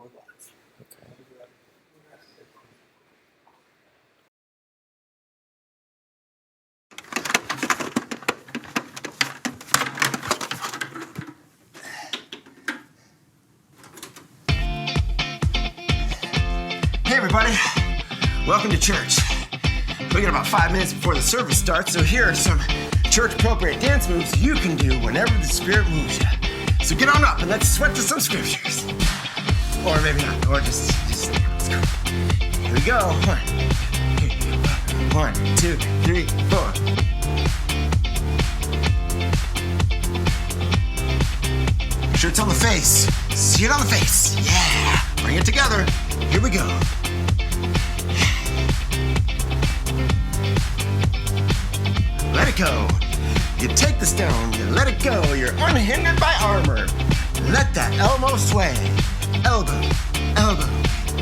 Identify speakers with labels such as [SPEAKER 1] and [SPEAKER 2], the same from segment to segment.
[SPEAKER 1] Hey everybody, welcome to church. We got about 5 minutes before the service starts, so here are some church-appropriate dance moves you can do whenever the Spirit moves you. So get on up and let's sweat to some scriptures. Or maybe not, or just let's go. Here we go. 1, 2, 3, 4. Make sure it's on the face. See it on the face. Yeah. Bring it together. Here we go. Let it go. You take the stone, you let it go. You're unhindered by armor. Let that elbow sway. Elbow, elbow,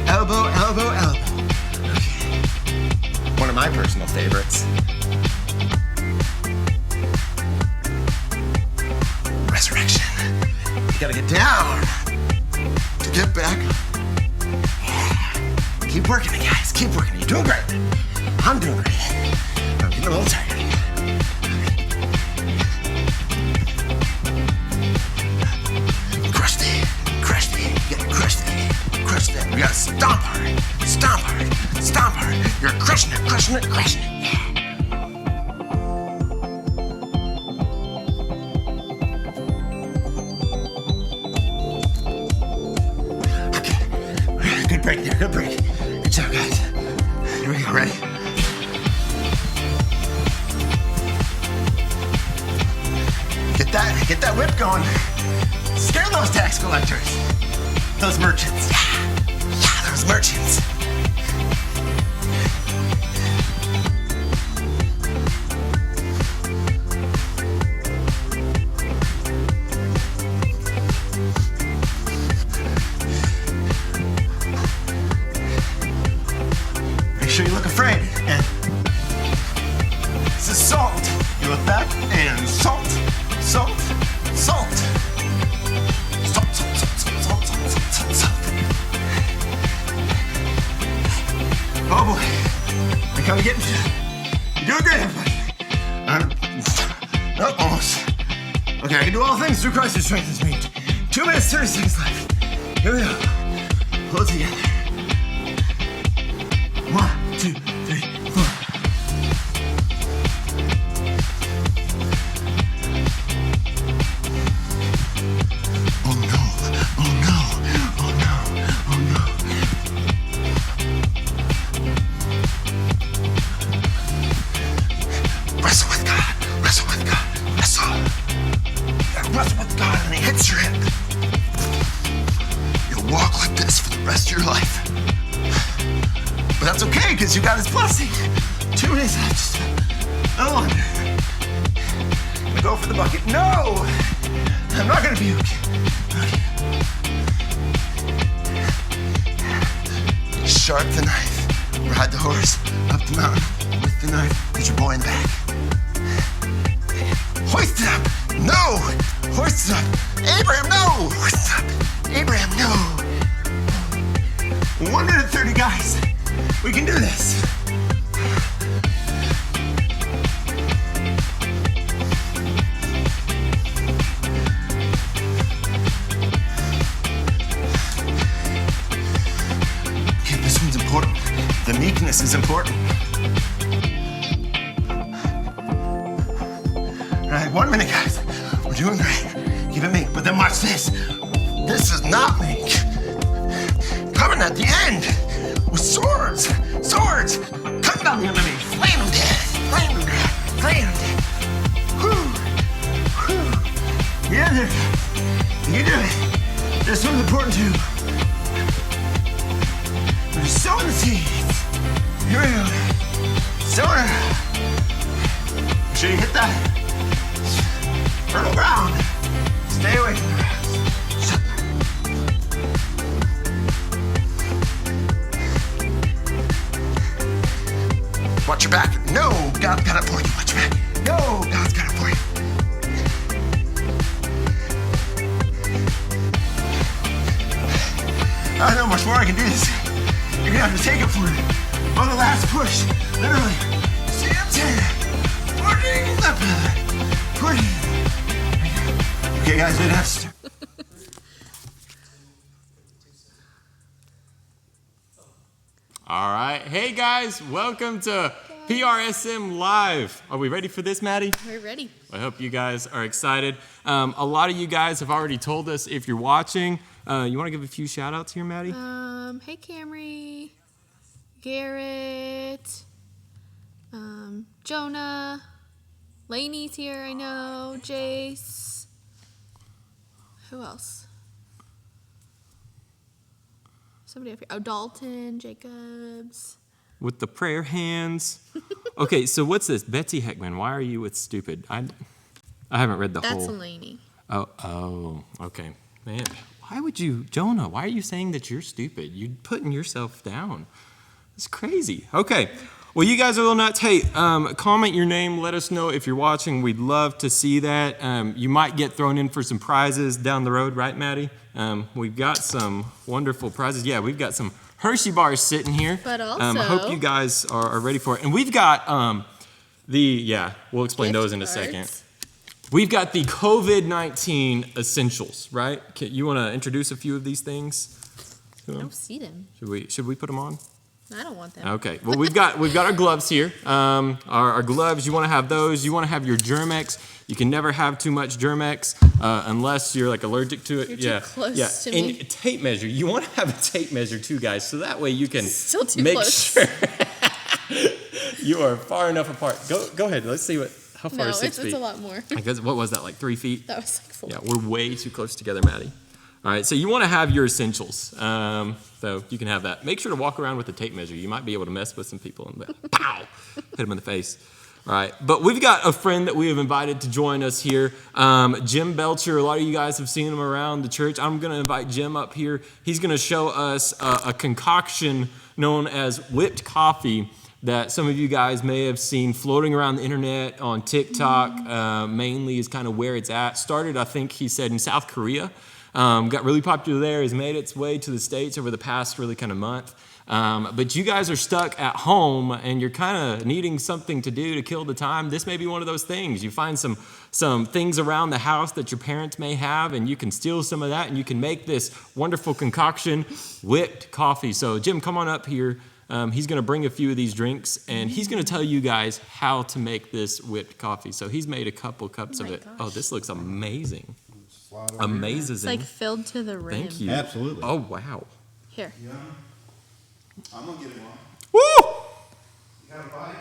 [SPEAKER 1] elbow, elbow, elbow. Okay. One of my personal favorites. Resurrection. You gotta get down to get back. Yeah. Keep working it, guys. Keep working it. You're doing great. I'm doing great. I'm getting a little tired. We gotta stomp hard, stomp hard, stomp hard. You're crushing it, crushing it, crushing it. Yeah. Okay, good break there, good break. Good job, guys. Here we go, ready? Get that whip going. Scare those tax collectors. Those merchants. Yeah, those merchants. Make sure you look afraid. And this is salt. You look back and salt, salt, salt. Oh boy, we're kind of getting, you're doing great, everybody. Almost. Okay, I can do all things through Christ who strengthens me. 2 minutes, 30 seconds left. Here we go. Pull it together. 1, 2, 3, 4. Oh no, oh no, oh no, oh no. Wrestle with God, wrestle with God, wrestle. Wrestle with God and he hits your hip. You'll walk like this for the rest of your life. But that's okay, because you got his blessing. 2 minutes left, just a little under. I'm gonna go for the bucket. No! I'm not gonna puke. Okay. Sharp the knife. Ride the horse up the mountain with the knife. Put your boy in the back. Hoist it up! No! Hoist it up! Abraham, no! Hoist it up! Abraham, no! 1 minute 30, guys. We can do this. Okay, this one's important. The meekness is important. All right, 1 minute, guys. We're doing great. Keep it meek, but then watch this. This is not meek. Coming at the end with swords. Swords. Cutting down the enemy. Slaying them dead. Slaying them dead. Slaying them dead. Whew. Whew. Yeah, there. You do it. This one's important too. We're sowing the seeds. Here we go. Sowing. Make sure you hit that fertile ground. Stay away from the grass. Watch your back. No, God's got it for you. Watch your back. No, God's got it for you. I know much more I can do this. You're gonna have to take it for on the last push. Literally. See, I'm 10. 14. Left another. 20. Okay, guys, it has to.
[SPEAKER 2] All right. Hey, guys. Welcome to PRSM Live. Are we ready for this, Maddie?
[SPEAKER 3] We're ready.
[SPEAKER 2] I hope you guys are excited. A lot of you guys have already told us if you're watching. You want to give a few shout outs here, Maddie?
[SPEAKER 3] Hey Camry, Garrett, Jonah, Lainey's here, I know, Jace. Who else? Somebody up here. Oh, Dalton, Jacobs.
[SPEAKER 2] With the prayer hands. Okay, so what's this? Betsy Heckman, why are you with stupid? I haven't read the whole.
[SPEAKER 3] That's Lainey.
[SPEAKER 2] Oh, okay. Man, why would you, Jonah, why are you saying that you're stupid? You're putting yourself down. It's crazy. Okay. Well, you guys are little nuts. Hey, comment your name. Let us know if you're watching. We'd love to see that. You might get thrown in for some prizes down the road, right, Maddie? We've got some wonderful prizes. Yeah, we've got some Hershey bars sitting here.
[SPEAKER 3] But also,
[SPEAKER 2] I hope you guys are ready for it. And we've got we'll explain those in a second. We've got the COVID-19 essentials, right? You want to introduce a few of these things?
[SPEAKER 3] I don't see them.
[SPEAKER 2] Should we put them on?
[SPEAKER 3] I don't want them.
[SPEAKER 2] Okay. Well, we've got our gloves here. Our gloves. You want to have those. You want to have your Germ-X. You can never have too much Germ-X unless you're like allergic to it.
[SPEAKER 3] You're too close to me.
[SPEAKER 2] And tape measure. You want to have a tape measure too, guys, so that way you can
[SPEAKER 3] Still too
[SPEAKER 2] make
[SPEAKER 3] close.
[SPEAKER 2] sure you are far enough apart. Go ahead. Let's see how far is 6 feet.
[SPEAKER 3] It's a lot more.
[SPEAKER 2] Because what was that, like 3 feet?
[SPEAKER 3] That was like 4.
[SPEAKER 2] Yeah, we're way too close together, Maddie. All right, so you want to have your essentials. So you can have that. Make sure to walk around with a tape measure. You might be able to mess with some people and pow, hit them in the face. All right, but we've got a friend that we have invited to join us here, Jim Belcher. A lot of you guys have seen him around the church. I'm going to invite Jim up here. He's going to show us a concoction known as whipped coffee that some of you guys may have seen floating around the internet on TikTok. Mainly is kind of where it's at. Started, I think he said, in South Korea. Got really popular there. Has made its way to the States over the past really kind of month. But you guys are stuck at home and you're kind of needing something to do to kill the time. This may be one of those things. You find some things around the house that your parents may have, and you can steal some of that and you can make this wonderful concoction, whipped coffee. So Jim, come on up here. He's going to bring a few of these drinks and he's going to tell you guys how to make this whipped coffee. So he's made a couple cups of it.
[SPEAKER 3] Gosh.
[SPEAKER 2] Oh, this looks amazing. Amazing.
[SPEAKER 3] It's like filled to the rim.
[SPEAKER 2] Thank you.
[SPEAKER 4] Absolutely.
[SPEAKER 2] Oh, wow.
[SPEAKER 3] Here.
[SPEAKER 4] Yeah. I'm gonna get it one.
[SPEAKER 2] Woo!
[SPEAKER 4] You got a bite?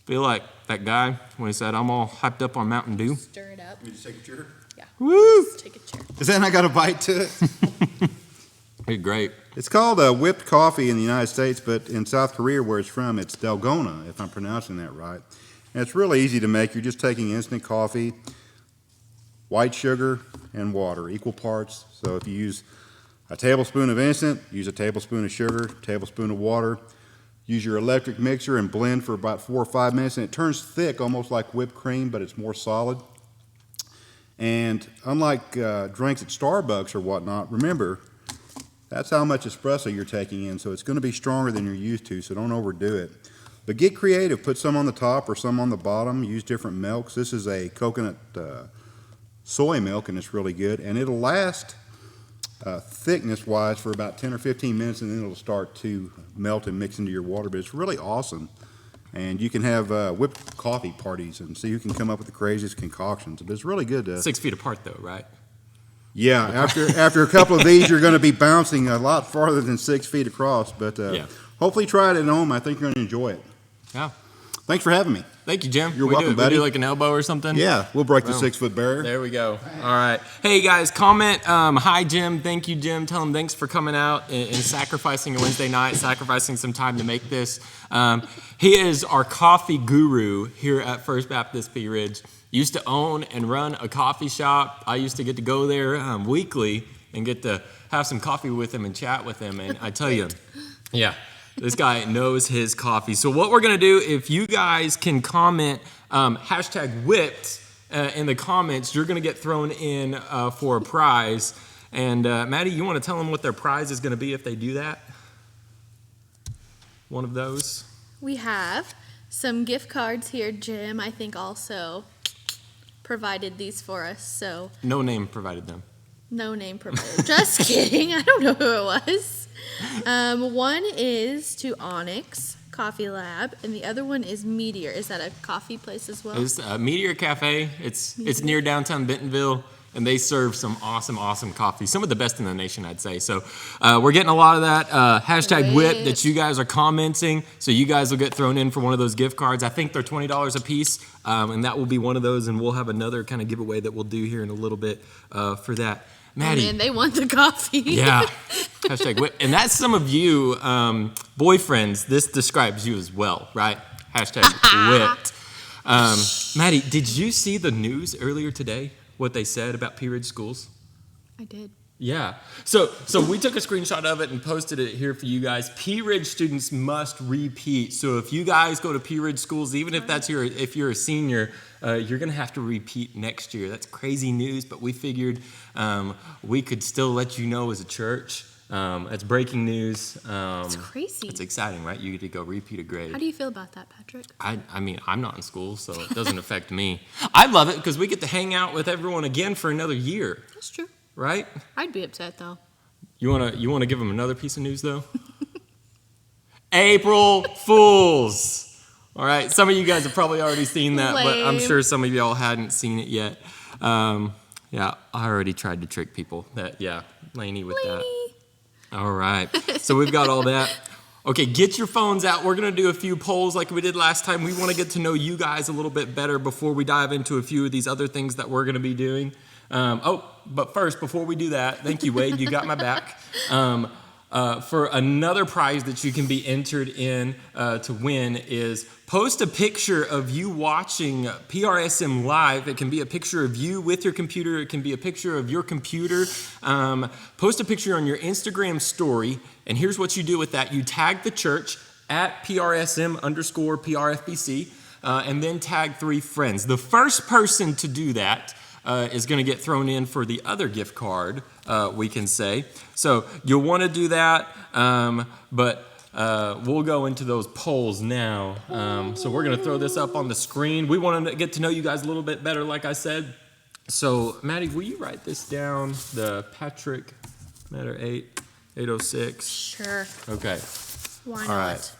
[SPEAKER 2] Feel like that guy when he said, I'm all hyped up on Mountain Dew.
[SPEAKER 3] Stir it up.
[SPEAKER 4] Let me just take a chair.
[SPEAKER 3] Yeah.
[SPEAKER 2] Woo!
[SPEAKER 3] Just take a chair.
[SPEAKER 4] Does that not got a bite to it?
[SPEAKER 2] It's great.
[SPEAKER 4] It's called whipped coffee in the United States, but in South Korea, where it's from, it's dalgona, if I'm pronouncing that right. And it's really easy to make. You're just taking instant coffee, white sugar, and water, equal parts. So if you use a tablespoon of instant, use a tablespoon of sugar, tablespoon of water. Use your electric mixer and blend for about 4 or 5 minutes, and it turns thick, almost like whipped cream, but it's more solid. And unlike drinks at Starbucks or whatnot, remember, that's how much espresso you're taking in, so it's going to be stronger than you're used to, so don't overdo it. But get creative. Put some on the top or some on the bottom. Use different milks. This is a coconut soy milk, and it's really good. And it'll last thickness-wise for about 10 or 15 minutes, and then it'll start to melt and mix into your water. But it's really awesome. And you can have whipped coffee parties and see who can come up with the craziest concoctions. But it's really good.
[SPEAKER 2] 6 feet apart, though, right?
[SPEAKER 4] Yeah, after a couple of these, you're going to be bouncing a lot farther than 6 feet across. But hopefully try it at home. I think you're going to enjoy it.
[SPEAKER 2] Yeah.
[SPEAKER 4] Thanks for having me.
[SPEAKER 2] Thank you, Jim.
[SPEAKER 4] You're welcome, buddy.
[SPEAKER 2] We do like an elbow or something?
[SPEAKER 4] Yeah, we'll break the
[SPEAKER 2] Boom.
[SPEAKER 4] 6-foot barrier.
[SPEAKER 2] There we go. All right. Hey, guys, comment. Hi, Jim. Thank you, Jim. Tell him thanks for coming out and sacrificing a Wednesday night, sacrificing some time to make this. He is our coffee guru here at First Baptist Pea Ridge. Used to own and run a coffee shop. I used to get to go there weekly and get to have some coffee with him and chat with him. And I tell you, yeah, this guy knows his coffee. So what we're going to do, if you guys can comment hashtag whipped in the comments, you're going to get thrown in for a prize. And Maddie, you want to tell them what their prize is going to be if they do that? One of those.
[SPEAKER 3] We have some gift cards here. Jim, I think, also provided these for us. So
[SPEAKER 2] No name provided them.
[SPEAKER 3] no name provided. Just kidding. I don't know who it was. One is to Onyx Coffee Lab, and the other one is Meteor. Is that a coffee place as well?
[SPEAKER 2] It's Meteor Cafe. It's near downtown Bentonville, and they serve some awesome coffee. Some of the best in the nation, I'd say. So we're getting a lot of that hashtag WHIP that you guys are commenting. So you guys will get thrown in for one of those gift cards. I think they're $20 a piece, and that will be one of those. And we'll have another kind of giveaway that we'll do here in a little bit for that. Maddie.
[SPEAKER 3] And they want the coffee.
[SPEAKER 2] Yeah. Hashtag WHIP. And that's some of you boyfriends. This describes you as well, right? Hashtag WHIPed. Maddie, did you see the news earlier today? What they said about Pea Ridge schools?
[SPEAKER 3] I did.
[SPEAKER 2] Yeah. So we took a screenshot of it and posted it here for you guys. Pea Ridge students must repeat. So if you guys go to Pea Ridge schools, even if if you're a senior, you're going to have to repeat next year. That's crazy news, but we figured we could still let you know as a church. It's breaking news.
[SPEAKER 3] It's crazy.
[SPEAKER 2] It's exciting, right? You get to go repeat a grade.
[SPEAKER 3] How do you feel about that, Patrick?
[SPEAKER 2] I mean, I'm not in school, so it doesn't affect me. I love it because we get to hang out with everyone again for another year,
[SPEAKER 3] That's true.
[SPEAKER 2] right?
[SPEAKER 3] I'd be upset, though.
[SPEAKER 2] You wanna give them another piece of news, though? April Fools! All right, some of you guys have probably already seen that, but I'm
[SPEAKER 3] Lame.
[SPEAKER 2] sure some of y'all hadn't seen it yet. Yeah, I already tried to trick people. Lainey with that. All right, so we've got all that. Okay, get your phones out. We're going to do a few polls like we did last time. We want to get to know you guys a little bit better before we dive into a few of these other things that we're going to be doing. But first, before we do that, thank you, Wade. You got my back. For another prize that you can be entered in to win is post a picture of you watching PRSM live. It can be a picture of you with your computer. It can be a picture of your computer. Post a picture on your Instagram story. And here's what you do with that. You tag the church at PRSM_PRFBC and then tag 3 friends. The first person to do that is going to get thrown in for the other gift card, we can say. So you'll want to do that, but we'll go into those polls now. So we're going to throw this up on the screen. We want to get to know you guys a little bit better, like I said. So, Maddie, will you write this down? The Patrick Matter 806.
[SPEAKER 3] Sure.
[SPEAKER 2] Okay.
[SPEAKER 3] Why
[SPEAKER 2] All
[SPEAKER 3] not?
[SPEAKER 2] right.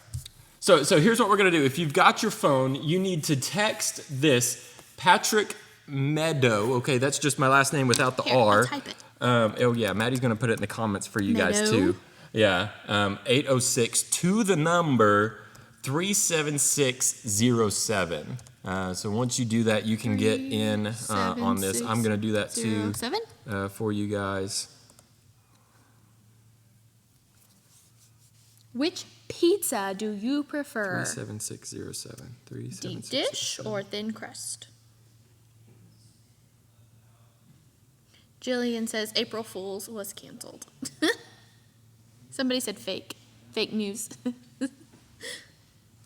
[SPEAKER 2] So here's what we're going to do. If you've got your phone, you need to text this Patrick Meadow. Okay, that's just my last name without the
[SPEAKER 3] Here,
[SPEAKER 2] R.
[SPEAKER 3] I'll type it.
[SPEAKER 2] Oh, yeah, Maddie's going to put it in the comments for you guys,
[SPEAKER 3] Meadow.
[SPEAKER 2] too. Yeah, 806 to the number 37607. So once you do that, you can get in on this. I'm going to do that, too,
[SPEAKER 3] 07?
[SPEAKER 2] for you guys.
[SPEAKER 3] Which pizza do you prefer?
[SPEAKER 2] 37607.
[SPEAKER 3] Deep dish or thin crust? Jillian says April Fool's was canceled. Somebody said fake. Fake news.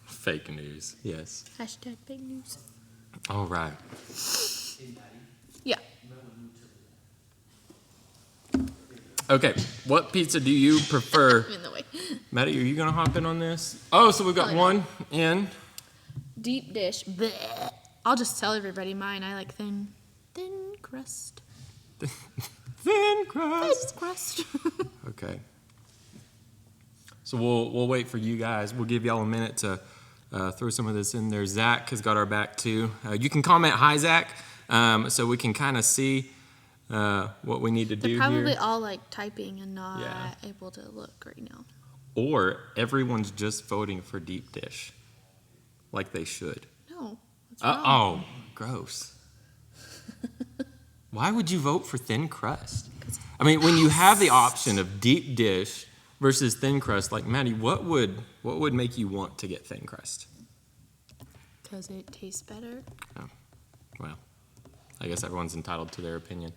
[SPEAKER 2] Fake news, yes.
[SPEAKER 3] Hashtag fake news.
[SPEAKER 2] All right.
[SPEAKER 3] Yeah.
[SPEAKER 2] Okay, what pizza do you prefer?
[SPEAKER 3] I'm in the way.
[SPEAKER 2] Maddie, are you going to hop in on this? Oh, so we've got
[SPEAKER 3] Probably
[SPEAKER 2] one in.
[SPEAKER 3] Deep dish. Bleh. I'll just tell everybody mine. I like thin crust.
[SPEAKER 2] Thin crust.
[SPEAKER 3] Thin crust.
[SPEAKER 2] Okay. So we'll wait for you guys. We'll give y'all a minute to throw some of this in there. Zach has got our back too. You can comment hi, Zach, so we can kind of see what we need to do
[SPEAKER 3] They're probably
[SPEAKER 2] here.
[SPEAKER 3] all like typing and not
[SPEAKER 2] Yeah.
[SPEAKER 3] able to look right now.
[SPEAKER 2] Or everyone's just voting for deep dish, like they should.
[SPEAKER 3] No. What's wrong?
[SPEAKER 2] Oh, gross. Why would you vote for thin crust? I mean, when you have the option of deep dish versus thin crust, like Maddie, what would make you want to get thin crust?
[SPEAKER 3] Because it tastes better.
[SPEAKER 2] Oh, well, I guess everyone's entitled to their opinion.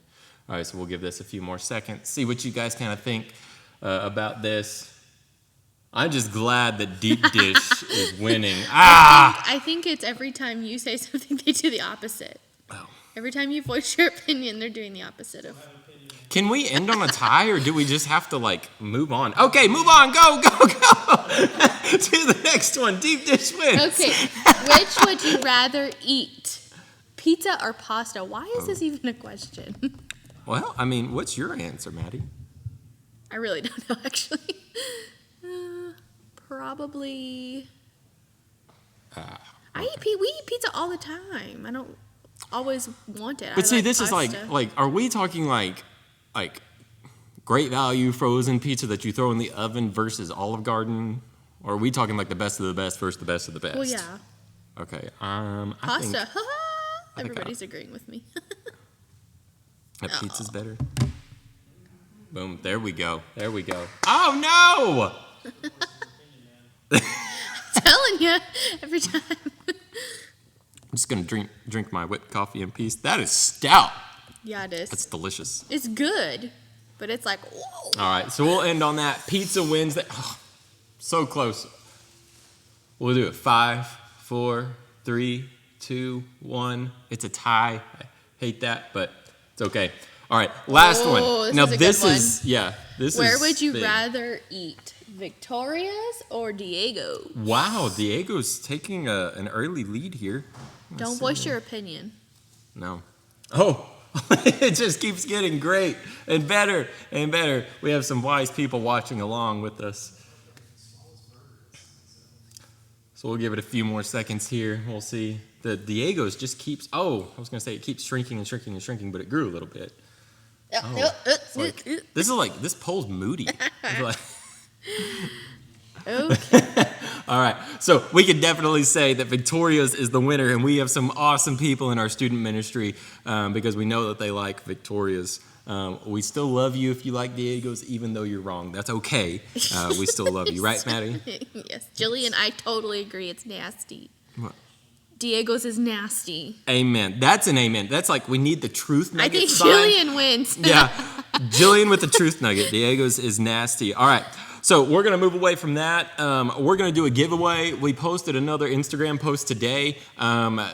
[SPEAKER 2] All right, so we'll give this a few more seconds. See what you guys kind of think about this. I'm just glad that deep dish is winning.
[SPEAKER 3] I think it's every time you say something, they do the opposite.
[SPEAKER 2] Oh.
[SPEAKER 3] Every time you voice your opinion, they're doing the opposite of.
[SPEAKER 2] can we end on a tie, or do we just have to like move on? Okay, move on. Go, go, go to the next one. Deep dish wins.
[SPEAKER 3] Okay, which would you rather eat, pizza or pasta? Why is this even a question?
[SPEAKER 2] Well, I mean, what's your answer, Maddie?
[SPEAKER 3] I really don't know, actually. Probably. We eat pizza all the time. I don't always want it.
[SPEAKER 2] But see,
[SPEAKER 3] like
[SPEAKER 2] this
[SPEAKER 3] pasta.
[SPEAKER 2] is like, are we talking like great value frozen pizza that you throw in the oven versus Olive Garden, or are we talking like the best of the best versus the best of the best?
[SPEAKER 3] Well, yeah.
[SPEAKER 2] Okay.
[SPEAKER 3] Pasta. Everybody's agreeing with me.
[SPEAKER 2] That pizza's better. Boom. There we go. There we go. Oh no!
[SPEAKER 3] Telling you every time.
[SPEAKER 2] I'm just gonna drink my whipped coffee in peace. That is stout.
[SPEAKER 3] Yeah, it is.
[SPEAKER 2] That's delicious.
[SPEAKER 3] It's good, but it's like, whoa.
[SPEAKER 2] All right, so we'll end on that. Pizza wins. That so close. We'll do it. 5, 4, 3, 2, 1. It's a tie. I hate that, but it's okay. All right, last one.
[SPEAKER 3] This
[SPEAKER 2] Now
[SPEAKER 3] is a good
[SPEAKER 2] this
[SPEAKER 3] one.
[SPEAKER 2] is this is.
[SPEAKER 3] Where would you
[SPEAKER 2] big.
[SPEAKER 3] rather eat, Victoria's or Diego?
[SPEAKER 2] Wow, Diego's taking an early lead here.
[SPEAKER 3] Don't voice your opinion.
[SPEAKER 2] No. Oh, it just keeps getting great and better and better. We have some wise people watching along with us. So we'll give it a few more seconds here. We'll see. The Diego's just keeps, I was going to say it keeps shrinking and shrinking and shrinking, but it grew a little bit. It's like, this poll's moody. It's like,
[SPEAKER 3] Okay.
[SPEAKER 2] all right, so we can definitely say that Victoria's is the winner, and we have some awesome people in our student ministry because we know that they like Victoria's. We still love you if you like Diego's, even though you're wrong. That's okay. We still love you, right, Maddie?
[SPEAKER 3] Yes, Jillian and I totally agree. It's nasty.
[SPEAKER 2] What?
[SPEAKER 3] Diego's is nasty.
[SPEAKER 2] Amen. That's an amen. That's like we need the truth nugget
[SPEAKER 3] I think
[SPEAKER 2] sign.
[SPEAKER 3] Jillian wins.
[SPEAKER 2] Yeah, Jillian with the truth nugget. Diego's is nasty. All right. So we're going to move away from that. We're going to do a giveaway. We posted another Instagram post today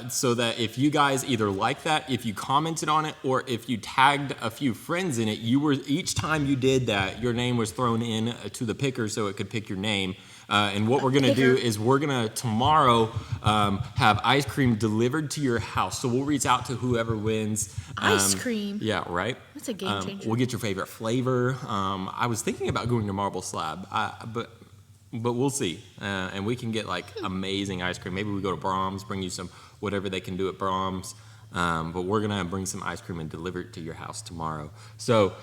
[SPEAKER 2] so that if you guys either like that, if you commented on it, or if you tagged a few friends in it, each time you did that, your name was thrown in to the picker so it could pick your name. And what we're going to do is we're going to tomorrow have ice cream delivered to your house. So we'll reach out to whoever wins.
[SPEAKER 3] Ice cream?
[SPEAKER 2] Yeah, right?
[SPEAKER 3] That's a game changer.
[SPEAKER 2] We'll get your favorite flavor. I was thinking about going to Marble Slab, but we'll see. And we can get like amazing ice cream. Maybe we go to Brahms, bring you some whatever they can do at Brahms. But we're going to bring some ice cream and deliver it to your house tomorrow. So,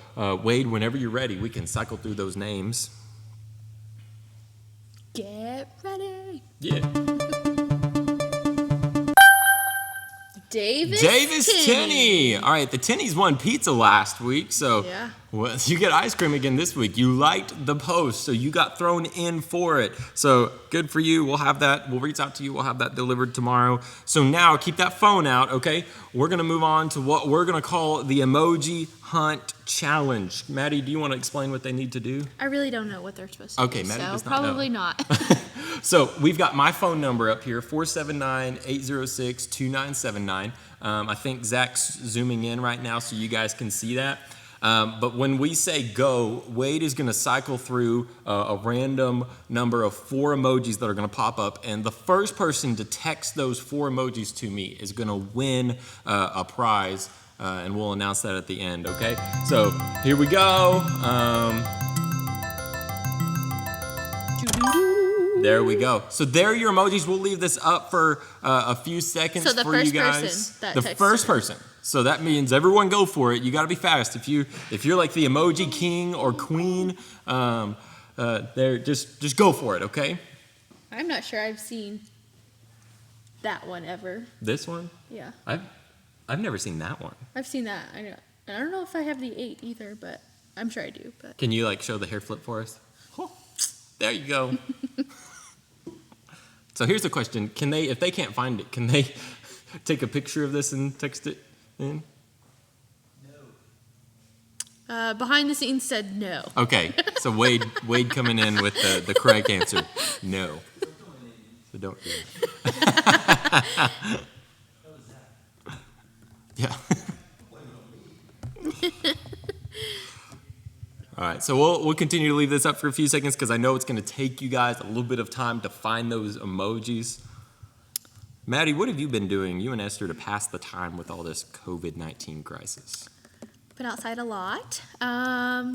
[SPEAKER 2] Wade, whenever you're ready, we can cycle through those names.
[SPEAKER 3] Get ready.
[SPEAKER 2] Yeah.
[SPEAKER 3] Davis
[SPEAKER 2] Tenney. All right, the Tenneys won pizza last week, so
[SPEAKER 3] Yeah.
[SPEAKER 2] well, you get ice cream again this week. You liked the post, so you got thrown in for it. So good for you. We'll have that. We'll reach out to you. We'll have that delivered tomorrow. So now keep that phone out, okay? We're going to move on to what we're going to call the Emoji Hunt Challenge. Maddie, do you want to explain what they need to do?
[SPEAKER 3] I really don't know what they're supposed to
[SPEAKER 2] Okay,
[SPEAKER 3] do,
[SPEAKER 2] Maddie
[SPEAKER 3] so
[SPEAKER 2] does not know.
[SPEAKER 3] probably not.
[SPEAKER 2] So we've got my phone number up here, 479-806-2979. I think Zach's zooming in right now so you guys can see that. But when we say go, Wade is going to cycle through a random number of 4 emojis that are going to pop up. And the first person to text those 4 emojis to me is going to win a prize. And we'll announce that at the end, okay? So here we go. There we go. So there are your emojis. We'll leave this up for a few seconds
[SPEAKER 3] So the
[SPEAKER 2] for you
[SPEAKER 3] first
[SPEAKER 2] guys.
[SPEAKER 3] person that
[SPEAKER 2] The
[SPEAKER 3] texts
[SPEAKER 2] first
[SPEAKER 3] it.
[SPEAKER 2] person. So that means everyone go for it. You got to be fast. If you're like the emoji king or queen, there just go for it. Okay.
[SPEAKER 3] I'm not sure I've seen that one ever.
[SPEAKER 2] This one.
[SPEAKER 3] Yeah,
[SPEAKER 2] I've never seen that one.
[SPEAKER 3] I've seen that. I don't know if I have the 8 either, but I'm sure I do. But
[SPEAKER 2] Can you like show the hair flip for us? There you go. So here's the question: can they, if they can't find it, can they take a picture of this and text it in?
[SPEAKER 3] behind the scenes said no.
[SPEAKER 2] Okay, so Wade coming in with the correct answer, no. So don't do it. Yeah. All right, so we'll continue to leave this up for a few seconds because I know it's going to take you guys a little bit of time to find those emojis. Maddie, what have you been doing, you and Esther, to pass the time with all this COVID-19 crisis?
[SPEAKER 3] Been outside a lot.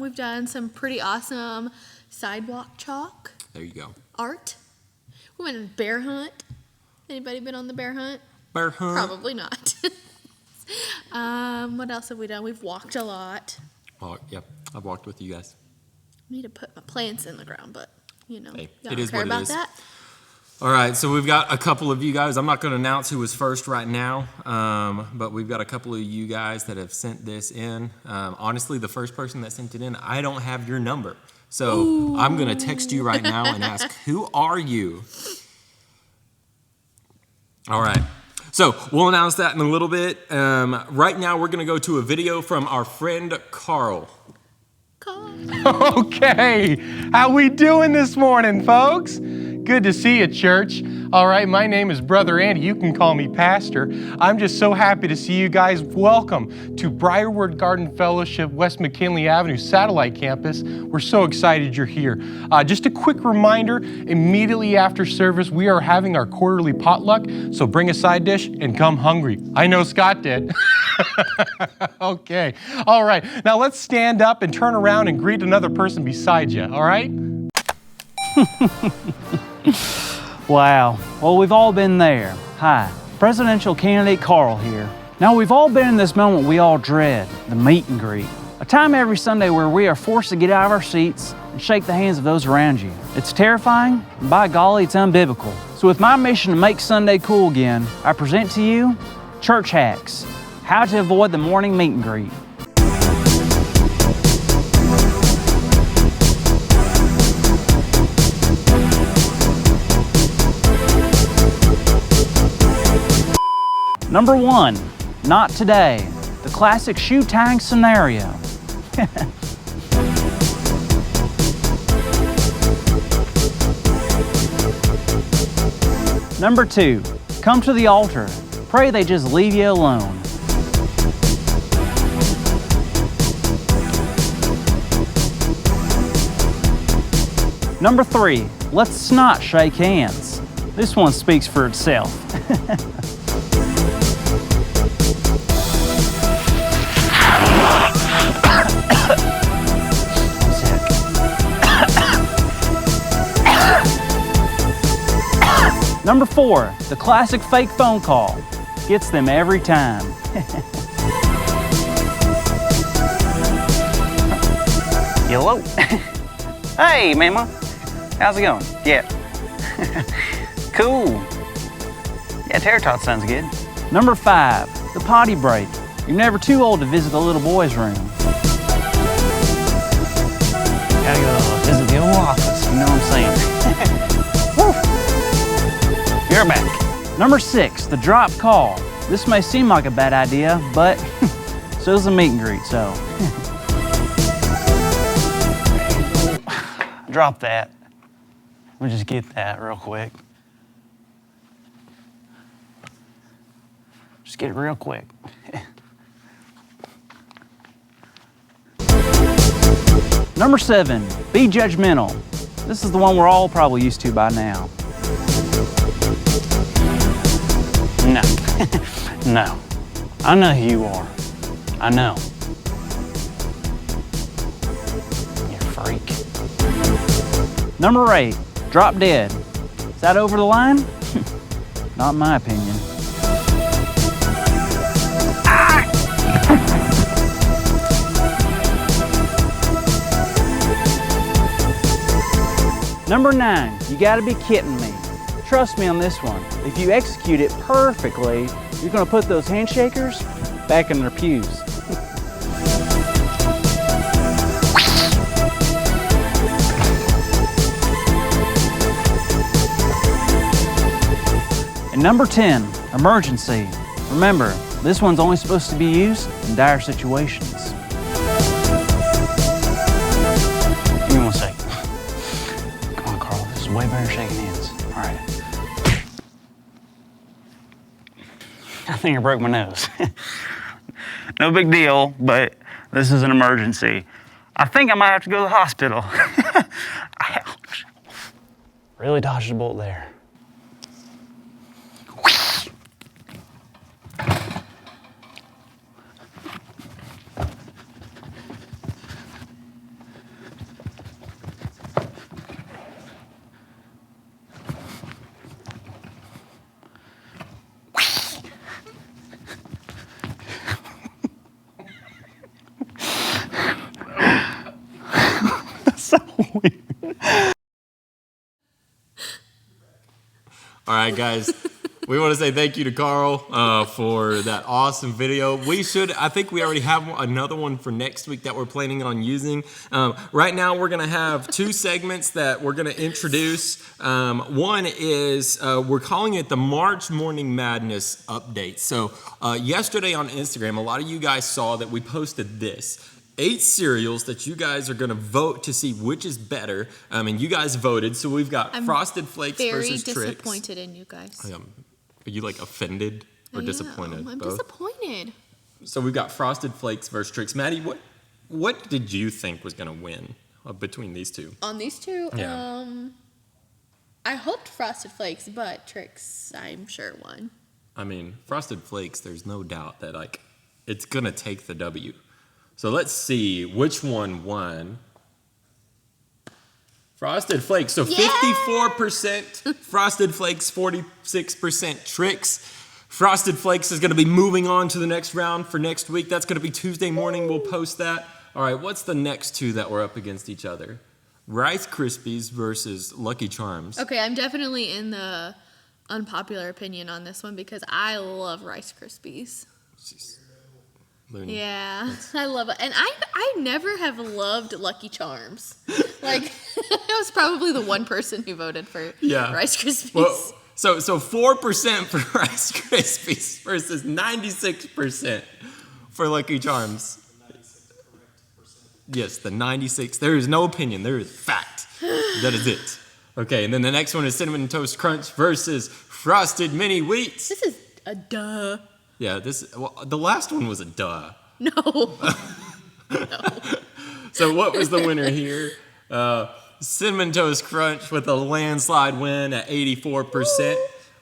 [SPEAKER 3] We've done some pretty awesome sidewalk chalk
[SPEAKER 2] There you go.
[SPEAKER 3] art. We went on a bear hunt. Anybody been on the bear hunt?
[SPEAKER 2] Bear hunt.
[SPEAKER 3] Probably not. What else have we done? We've walked a lot.
[SPEAKER 2] Oh, yep, I've walked with you guys.
[SPEAKER 3] I need to put my plants in the ground, but you know,
[SPEAKER 2] Hey,
[SPEAKER 3] y'all
[SPEAKER 2] it
[SPEAKER 3] don't
[SPEAKER 2] is
[SPEAKER 3] care
[SPEAKER 2] what it
[SPEAKER 3] about
[SPEAKER 2] is.
[SPEAKER 3] that.
[SPEAKER 2] All right, so we've got a couple of you guys. I'm not going to announce who was first right now, but we've got a couple of you guys that have sent this in. Honestly, the first person that sent it in, I don't have your number. So I'm going to text you right now and ask, who are you? All right. So we'll announce that in a little bit. Right now, we're going to go to a video from our friend Carl.
[SPEAKER 5] Okay, how we doing this morning, folks? Good to see you, church. All right, my name is Brother Andy. You can call me Pastor. I'm just so happy to see you guys. Welcome to Briarwood Garden Fellowship, West McKinley Avenue Satellite Campus. We're so excited you're here. Just a quick reminder, immediately after service, we are having our quarterly potluck, so bring a side dish and come hungry. I know Scott did. Okay, all right. Now let's stand up and turn around and greet another person beside you, all right?
[SPEAKER 6] Wow. Well, we've all been there. Hi, presidential candidate Carl here. Now, we've all been in this moment we all dread, the meet and greet. A time every Sunday where we are forced to get out of our seats and shake the hands of those around you. It's terrifying, and by golly, it's unbiblical. So with my mission to make Sunday cool again, I present to you Church Hacks, how to avoid the morning meet and greet. Number 1, not today. The classic shoe tying scenario. Number 2, come to the altar. Pray they just leave you alone. Number 3, let's not shake hands. This one speaks for itself. Number 4, the classic fake phone call. Gets them every time. Hello. Hey, mama. How's it going? Yeah. Cool. Yeah, Terra Tot sounds good. Number 5, the potty break. You're never too old to visit the little boy's room. Gotta go visit the old office, you know what I'm saying? Woo. You're back. Number 6, the drop call. This may seem like a bad idea, but so is a meet and greet, so. Drop that. We'll just get that real quick. Just get it real quick. Number 7, be judgmental. This is the one we're all probably used to by now. No, no. I know who you are. I know. You freak. Number 8, drop dead. Is that over the line? Not in my opinion. Number 9, you gotta be kidding me. Trust me on this one. If you execute it perfectly, you're gonna put those handshakers back in their pews. And number 10, emergency. Remember, this one's only supposed to be used in dire situations. Give me one second. Come on, Carl, this is way better shaking hands. All right. I think I broke my nose. No big deal, but this is an emergency. I think I might have to go to the hospital. Ouch. Really dodged a bullet there. So weird.
[SPEAKER 2] All right, guys. We want to say thank you to Carl for that awesome video. I think we already have another one for next week that we're planning on using. Right now, we're going to have 2 segments that we're going to introduce. One is we're calling it the March Morning Madness Update. So yesterday on Instagram, a lot of you guys saw that we posted this. 8 cereals that you guys are going to vote to see which is better. And you guys voted. So we've got Frosted Flakes versus Trix.
[SPEAKER 3] Very disappointed in you guys.
[SPEAKER 2] Are you like offended or disappointed?
[SPEAKER 3] I'm
[SPEAKER 2] both?
[SPEAKER 3] disappointed.
[SPEAKER 2] So we've got Frosted Flakes versus Trix. Maddie, what did you think was going to win between these two?
[SPEAKER 3] On these two,
[SPEAKER 2] Yeah.
[SPEAKER 3] I hoped Frosted Flakes, but Trix, I'm sure, won.
[SPEAKER 2] I mean, Frosted Flakes, there's no doubt that like it's going to take the W. So let's see which one won. Frosted Flakes. So 54% Frosted Flakes, 46% Trix. Frosted Flakes is going to be moving on to the next round for next week. That's going to be Tuesday morning. We'll post that. All right, what's the next 2 that were up against each other? Rice Krispies versus Lucky Charms.
[SPEAKER 3] Okay, I'm definitely in the unpopular opinion on this one because I love Rice Krispies.
[SPEAKER 2] Looney.
[SPEAKER 3] Yeah, I love it. And I never have loved Lucky Charms. Like, I was probably the one person who voted for Rice Krispies.
[SPEAKER 2] Well, so 4% for Rice Krispies versus 96% for Lucky Charms. Yes, the 96. There is no opinion. There is fact. That is it. Okay, and then the next one is Cinnamon Toast Crunch versus Frosted Mini Wheats.
[SPEAKER 3] This is a duh.
[SPEAKER 2] Yeah, the last one was a duh.
[SPEAKER 3] No.
[SPEAKER 2] So what was the winner here? Cinnamon Toast Crunch with a landslide win at 84%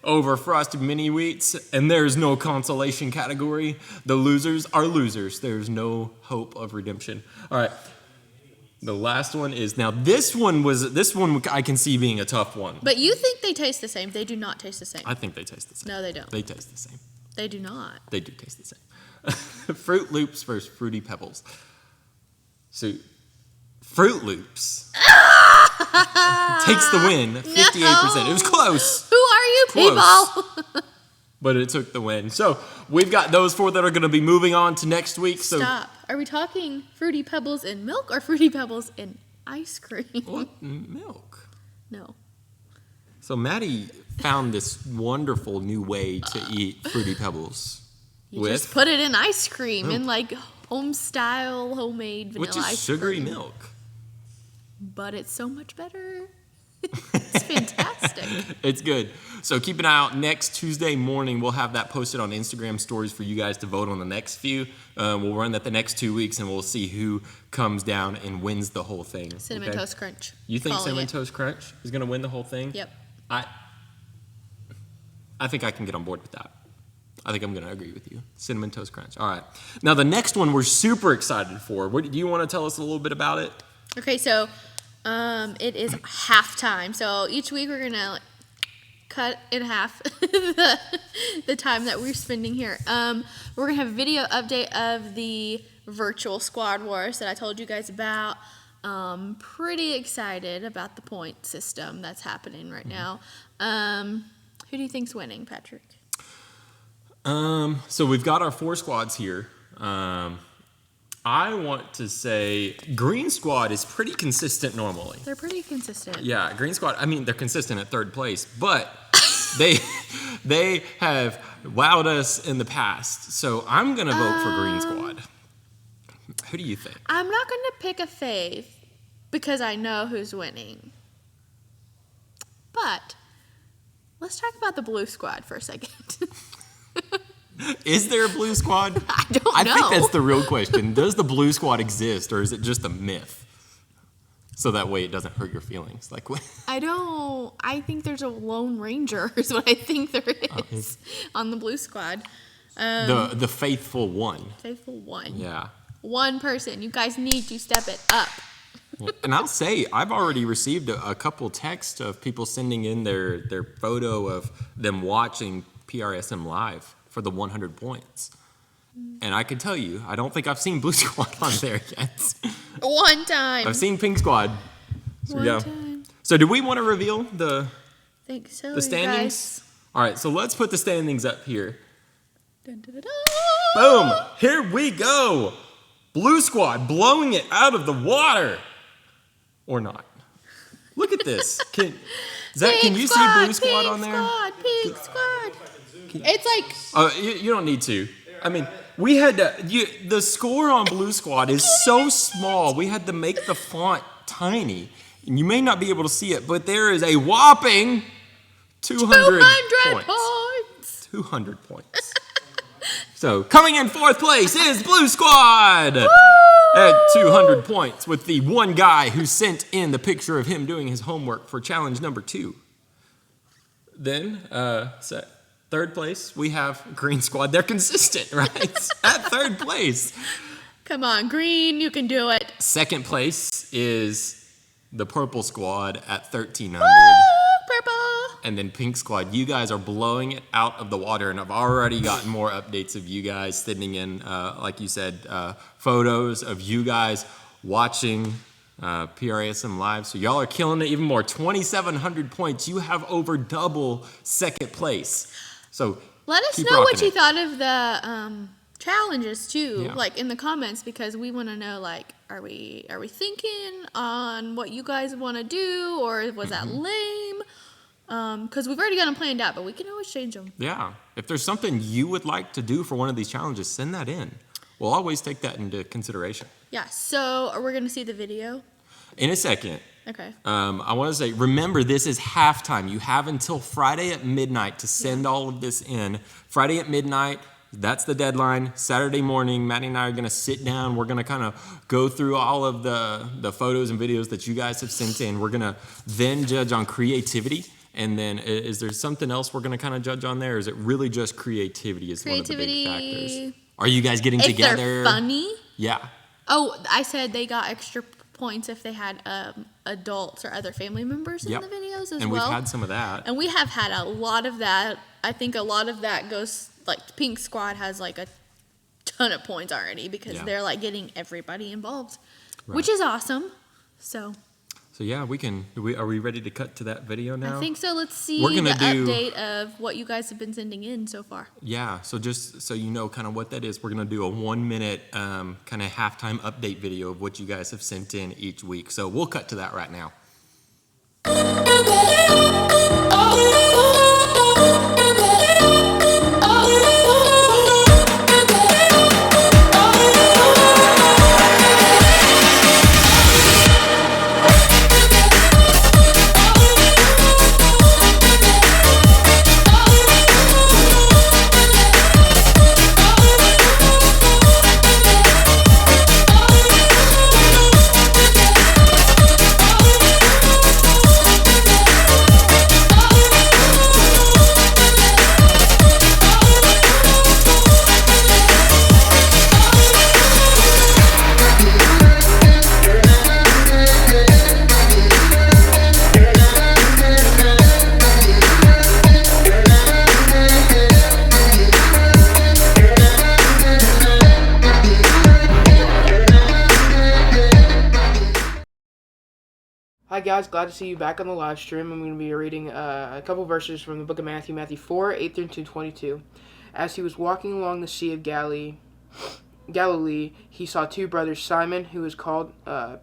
[SPEAKER 2] over Frosted Mini Wheats. And there's no consolation category. The losers are losers. There's no hope of redemption. All right. The last one is, now this one I can see being a tough one.
[SPEAKER 3] But you think they taste the same. They do not taste the same.
[SPEAKER 2] I think they taste the same.
[SPEAKER 3] No, they don't.
[SPEAKER 2] They taste the same.
[SPEAKER 3] They do not.
[SPEAKER 2] They do taste the same. Fruit Loops versus Fruity Pebbles. So, Fruit Loops takes the win, 58%. It was close.
[SPEAKER 3] Who are you people?
[SPEAKER 2] But it took the win. So, we've got those 4 that are going to be moving on to next week. So,
[SPEAKER 3] Stop. Are we talking Fruity Pebbles in milk or Fruity Pebbles in ice cream?
[SPEAKER 2] what? Milk.
[SPEAKER 3] No.
[SPEAKER 2] So, Maddie found this wonderful new way to eat Fruity Pebbles.
[SPEAKER 3] You just put it in ice cream, in like home-style, homemade vanilla
[SPEAKER 2] which is
[SPEAKER 3] ice
[SPEAKER 2] sugary
[SPEAKER 3] cream.
[SPEAKER 2] milk.
[SPEAKER 3] But it's so much better. It's fantastic.
[SPEAKER 2] It's good. So keep an eye out. Next Tuesday morning, we'll have that posted on Instagram stories for you guys to vote on the next few. We'll run that the next 2 weeks, and we'll see who comes down and wins the whole thing.
[SPEAKER 3] Cinnamon Toast Crunch.
[SPEAKER 2] You think
[SPEAKER 3] Calling
[SPEAKER 2] Cinnamon
[SPEAKER 3] it.
[SPEAKER 2] Toast Crunch is going to win the whole thing?
[SPEAKER 3] Yep.
[SPEAKER 2] I think I can get on board with that. I think I'm going to agree with you. Cinnamon Toast Crunch. All right. Now, the next one we're super excited for. Do you want to tell us a little bit about it?
[SPEAKER 3] Okay, so it is halftime. So each week we're gonna cut in half the time that we're spending here. We're gonna have a video update of the virtual squad wars that I told you guys about. Pretty excited about the point system that's happening right now. Who do you think's winning, Patrick?
[SPEAKER 2] So we've got our 4 squads here. I want to say Green Squad is pretty consistent normally.
[SPEAKER 3] They're pretty consistent.
[SPEAKER 2] Yeah, Green Squad, I mean, they're consistent at 3rd place, but they have wowed us in the past. So I'm going to vote for Green Squad. Who do you think?
[SPEAKER 3] I'm not going to pick a fave because I know who's winning. But let's talk about the Blue Squad for a second.
[SPEAKER 2] Is there a blue squad?
[SPEAKER 3] I don't know.
[SPEAKER 2] I think that's the real question. Does the blue squad exist, or is it just a myth? So that way it doesn't hurt your feelings. Like what?
[SPEAKER 3] I think there's a Lone Ranger is what I think there is on the Blue Squad.
[SPEAKER 2] The faithful one.
[SPEAKER 3] Faithful one.
[SPEAKER 2] Yeah.
[SPEAKER 3] One person. You guys need to step it up.
[SPEAKER 2] And I'll say, I've already received a couple texts of people sending in their photo of them watching PRSM live for the 100 points. And I can tell you, I don't think I've seen Blue Squad on there yet.
[SPEAKER 3] One time.
[SPEAKER 2] I've seen Pink Squad. So,
[SPEAKER 3] One
[SPEAKER 2] yeah.
[SPEAKER 3] time.
[SPEAKER 2] So do we want to reveal the
[SPEAKER 3] Think so.
[SPEAKER 2] the
[SPEAKER 3] you
[SPEAKER 2] standings?
[SPEAKER 3] guys.
[SPEAKER 2] All right, so let's put the standings up here.
[SPEAKER 3] Dun, dun, dun, dun.
[SPEAKER 2] Boom! Here we go. Blue Squad blowing it out of the water. Or not. Look at this. Zach, can you see Blue Squad on there?
[SPEAKER 3] Pink Squad. It's like
[SPEAKER 2] You don't need to. I mean, we had to, the score on Blue Squad is so small. We had to make the font tiny. And you may not be able to see it, but there is a whopping 200 points. 200 points. So coming in fourth place is Blue Squad at 200 points with the one guy who sent in the picture of him doing his homework for challenge number 2. Then, third place, we have Green Squad. They're consistent, right? At third place.
[SPEAKER 3] come on, Green, you can do it.
[SPEAKER 2] Second place is the Purple Squad at 1,300.
[SPEAKER 3] Purple.
[SPEAKER 2] And then Pink Squad, you guys are blowing it out of the water, and I've already gotten more updates of you guys sending in, like you said, photos of you guys watching PRSM Live. So y'all are killing it even more. 2,700 points. You have over double second place. So
[SPEAKER 3] Let us
[SPEAKER 2] keep
[SPEAKER 3] know what
[SPEAKER 2] rocking
[SPEAKER 3] you
[SPEAKER 2] it.
[SPEAKER 3] thought of the challenges too,
[SPEAKER 2] Yeah.
[SPEAKER 3] like in the comments, because we want to know, like, are we thinking on what you guys want to do, or was that
[SPEAKER 2] Mm-hmm.
[SPEAKER 3] lame? Because we've already got them planned out, but we can always change them.
[SPEAKER 2] Yeah. If there's something you would like to do for one of these challenges, send that in. We'll always take that into consideration.
[SPEAKER 3] Yeah. So we're gonna see the video.
[SPEAKER 2] In a second,
[SPEAKER 3] Okay.
[SPEAKER 2] I want to say, remember, this is halftime. You have until Friday at midnight to send all of this in. Friday at midnight, that's the deadline. Saturday morning, Maddie and I are going to sit down. We're going to kind of go through all of the photos and videos that you guys have sent in. We're going to then judge on creativity. And then is there something else we're going to kind of judge on there? Or is it really just creativity is one of the big factors? Are you guys getting
[SPEAKER 3] If
[SPEAKER 2] together?
[SPEAKER 3] they're funny.
[SPEAKER 2] Yeah.
[SPEAKER 3] Oh, I said they got extra points if they had adults or other family members in
[SPEAKER 2] Yep.
[SPEAKER 3] the videos as
[SPEAKER 2] And
[SPEAKER 3] well.
[SPEAKER 2] we've had some of that.
[SPEAKER 3] And we have had a lot of that. I think a lot of that goes, like, Pink Squad has like a ton of points already because
[SPEAKER 2] Yeah.
[SPEAKER 3] they're like getting everybody involved,
[SPEAKER 2] Right.
[SPEAKER 3] which is awesome. So
[SPEAKER 2] So yeah, are we ready to cut to that video now?
[SPEAKER 3] I think so. Let's see
[SPEAKER 2] We're
[SPEAKER 3] the
[SPEAKER 2] gonna do-
[SPEAKER 3] update of what you guys have been sending in so far.
[SPEAKER 2] Yeah, so just so you know kind of what that is, we're going to do a 1-minute kind of halftime update video of what you guys have sent in each week. So we'll cut to that right now.
[SPEAKER 7] Hi guys, glad to see you back on the live stream. I'm going to be reading a couple verses from the book of Matthew, Matthew 4, 8 through 22. As he was walking along the Sea of Galilee, he saw two brothers, Simon, who was called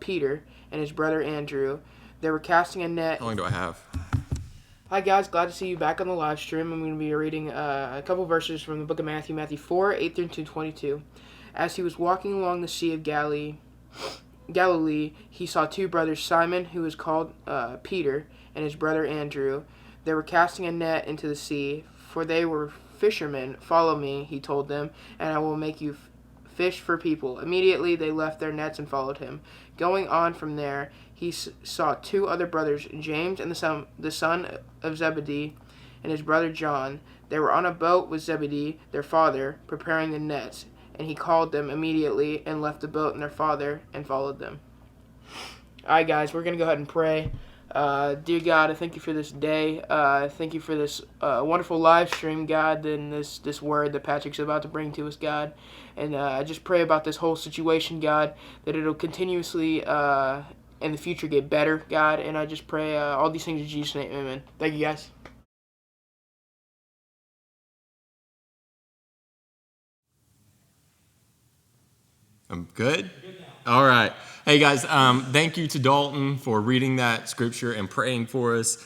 [SPEAKER 7] Peter, and his brother Andrew. They were casting a net.
[SPEAKER 2] How long do I have?
[SPEAKER 7] Hi guys, glad to see you back on the live stream. I'm going to be reading a couple verses from the book of Matthew, Matthew 4, 8 through 22. As he was walking along the Sea of Galilee, he saw two brothers, Simon, who was called Peter, and his brother Andrew. They were casting a net into the sea, for they were fishermen. Follow me," he told them, "and I will make you fish for people." Immediately they left their nets and followed him. Going on from there, he saw two other brothers, James and the son of Zebedee, and his brother John. They were on a boat with Zebedee, their father, preparing the nets, and he called them immediately and left the boat and their father and followed them. All right, guys, we're going to go ahead and pray. Dear God, I thank you for this day. Thank you for this wonderful live stream, God, and this word that Patrick's about to bring to us, God. And I just pray about this whole situation, God, that it'll continuously in the future get better, God. And I just pray all these things in Jesus' name, amen. Thank you, guys.
[SPEAKER 2] I'm good? All right. Hey, guys, thank you to Dalton for reading that scripture and praying for us.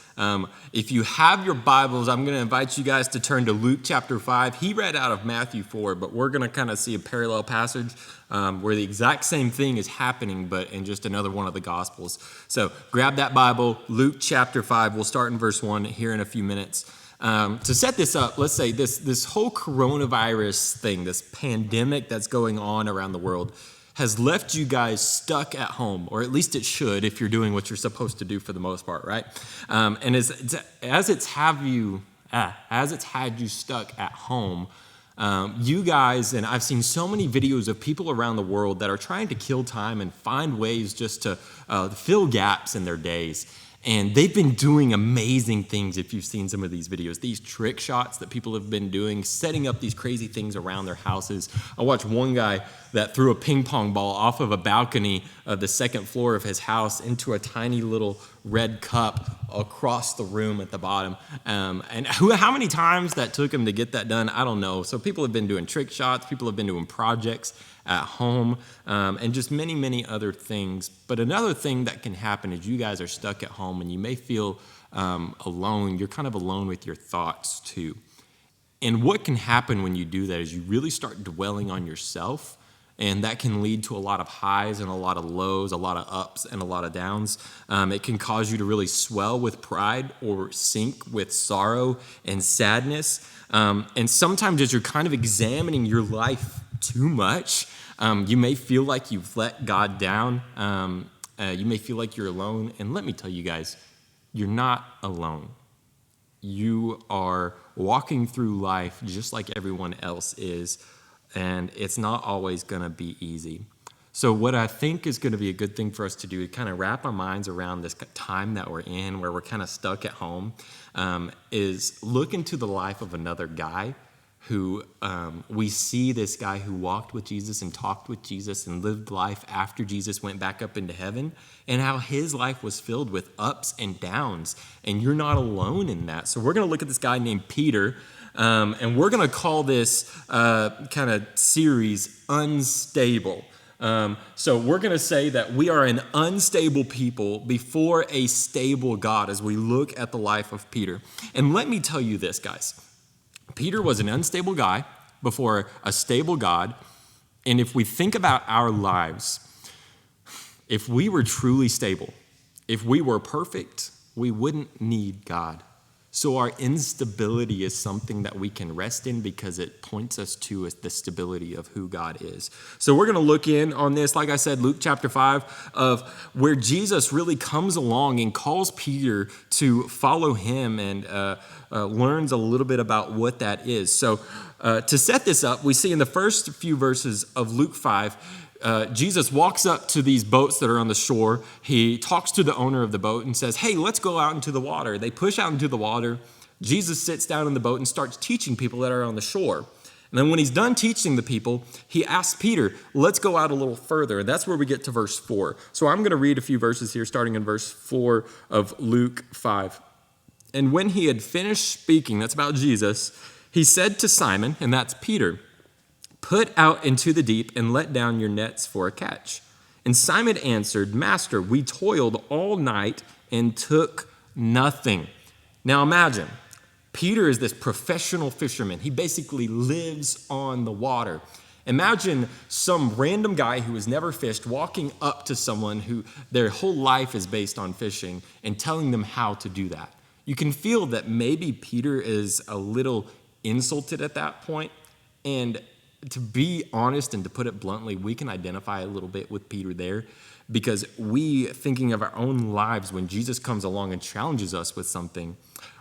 [SPEAKER 2] If you have your Bibles, I'm going to invite you guys to turn to Luke chapter 5. He read out of Matthew 4, but we're going to kind of see a parallel passage where the exact same thing is happening, but in just another one of the Gospels. So grab that Bible, Luke chapter 5. We'll start in verse 1 here in a few minutes. To set this up, let's say this whole coronavirus thing, this pandemic that's going on around the world, has left you guys stuck at home, or at least it should if you're doing what you're supposed to do for the most part, right? And as it's had you stuck at home, you guys, and I've seen so many videos of people around the world that are trying to kill time and find ways just to fill gaps in their days. And they've been doing amazing things if you've seen some of these videos. These trick shots that people have been doing, setting up these crazy things around their houses. I watched one guy that threw a ping pong ball off of a balcony of the second floor of his house into a tiny little red cup across the room at the bottom. And how many times that took him to get that done, I don't know. So people have been doing trick shots. People have been doing projects at home, and just many, many other things. But another thing that can happen is you guys are stuck at home and you may feel alone. You're kind of alone with your thoughts too. And what can happen when you do that is you really start dwelling on yourself, and that can lead to a lot of highs and a lot of lows, a lot of ups and a lot of downs. It can cause you to really swell with pride or sink with sorrow and sadness. And sometimes as you're kind of examining your life too much, you may feel like you've let God down. You may feel like you're alone. And let me tell you guys, you're not alone. You are walking through life just like everyone else is, and it's not always going to be easy. So what I think is going to be a good thing for us to do is kind of wrap our minds around this time that we're in, where we're kind of stuck at home, is look into the life of another guy who we see this guy who walked with Jesus and talked with Jesus and lived life after Jesus went back up into heaven, and how his life was filled with ups and downs, and you're not alone in that. So we're going to look at this guy named Peter, and we're going to call this kind of series Unstable. So we're going to say that we are an unstable people before a stable God as we look at the life of Peter. And let me tell you this, guys. Peter was an unstable guy before a stable God. And if we think about our lives, if we were truly stable, if we were perfect, we wouldn't need God. So our instability is something that we can rest in because it points us to the stability of who God is. So we're going to look in on this, like I said, Luke chapter 5, of where Jesus really comes along and calls Peter to follow him and learns a little bit about what that is. So to set this up, we see in the first few verses of Luke 5, Jesus walks up to these boats that are on the shore. He talks to the owner of the boat and says, "Hey, let's go out into the water." They push out into the water. Jesus sits down in the boat and starts teaching people that are on the shore. And then when he's done teaching the people, he asks Peter, "Let's go out a little further." And that's where we get to verse 4. So I'm going to read a few verses here, starting in verse 4 of Luke 5. "And when he had finished speaking," that's about Jesus, "he said to Simon," and that's Peter, "Put out into the deep and let down your nets for a catch." And Simon answered, "Master, we toiled all night and took nothing." Now imagine, Peter is this professional fisherman. He basically lives on the water. Imagine some random guy who has never fished walking up to someone who their whole life is based on fishing and telling them how to do that. You can feel that maybe Peter is a little insulted at that point. And to be honest and to put it bluntly, we can identify a little bit with Peter there, because we, thinking of our own lives, when Jesus comes along and challenges us with something,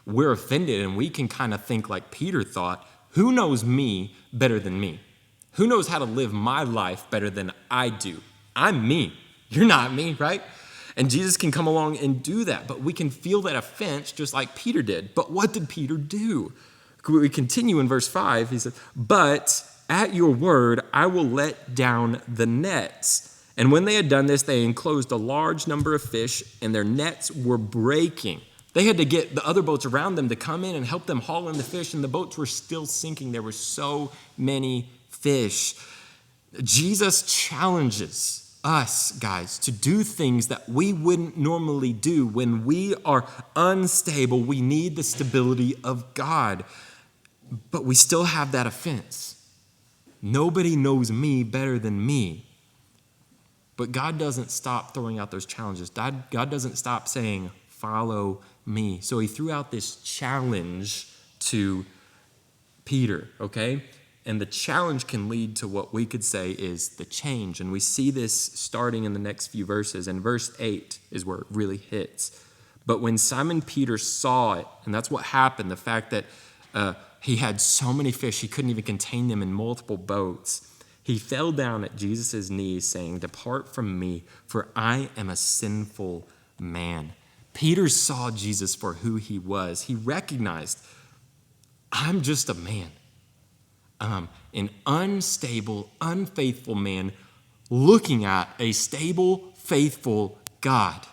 [SPEAKER 2] we're offended, and we can kind of think like Peter thought, who knows me better than me? Who knows how to live my life better than I do? I'm me. You're not me, right? And Jesus can come along and do that, but we can feel that offense just like Peter did. But what did Peter do? We continue in verse 5. He said, "But at your word, I will let down the nets." And when they had done this, they enclosed a large number of fish, and their nets were breaking. They had to get the other boats around them to come in and help them haul in the fish, and the boats were still sinking. There were so many fish. Jesus challenges us, guys, to do things that we wouldn't normally do. When we are unstable, we need the stability of God. But we still have that offense. Nobody knows me better than me. But God doesn't stop throwing out those challenges. God doesn't stop saying, follow me. So he threw out this challenge to Peter, okay? And the challenge can lead to what we could say is the change. And we see this starting in the next few verses. And verse 8 is where it really hits. But when Simon Peter saw it, and that's what happened, the fact that he had so many fish, he couldn't even contain them in multiple boats, he fell down at Jesus' knees saying, "Depart from me, for I am a sinful man." Peter saw Jesus for who he was. He recognized, I'm just a man. An unstable, unfaithful man looking at a stable, faithful God.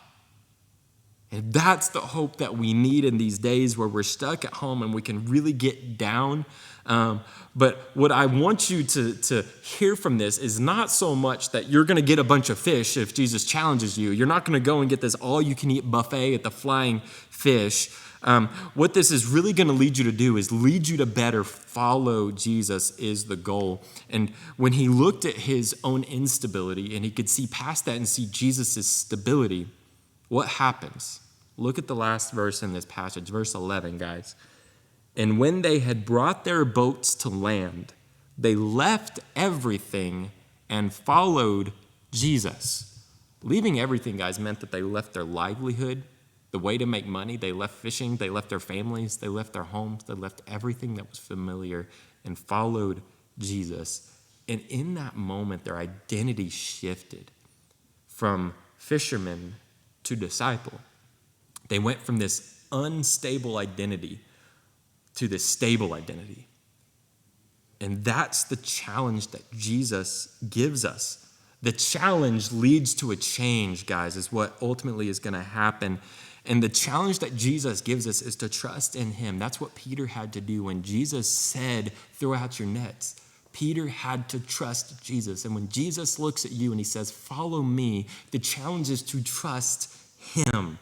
[SPEAKER 2] And that's the hope that we need in these days where we're stuck at home and we can really get down. But what I want you to hear from this is not so much that you're going to get a bunch of fish if Jesus challenges you. You're not going to go and get this all-you-can-eat buffet at the Flying Fish. What this is really going to lead you to do is lead you to better follow Jesus is the goal. And when he looked at his own instability and he could see past that and see Jesus' stability, what happens? Look at the last verse in this passage, verse 11, guys. "And when they had brought their boats to land, they left everything and followed Jesus." Leaving everything, guys, meant that they left their livelihood, the way to make money. They left fishing, they left their families, they left their homes, they left everything that was familiar and followed Jesus. And in that moment, their identity shifted from fisherman to disciple. They went from this unstable identity to this stable identity. And that's the challenge that Jesus gives us. The challenge leads to a change, guys, is what ultimately is going to happen. And the challenge that Jesus gives us is to trust in him. That's what Peter had to do when Jesus said, "Throw out your nets." Peter had to trust Jesus. And when Jesus looks at you and he says, "Follow me," the challenge is to trust him.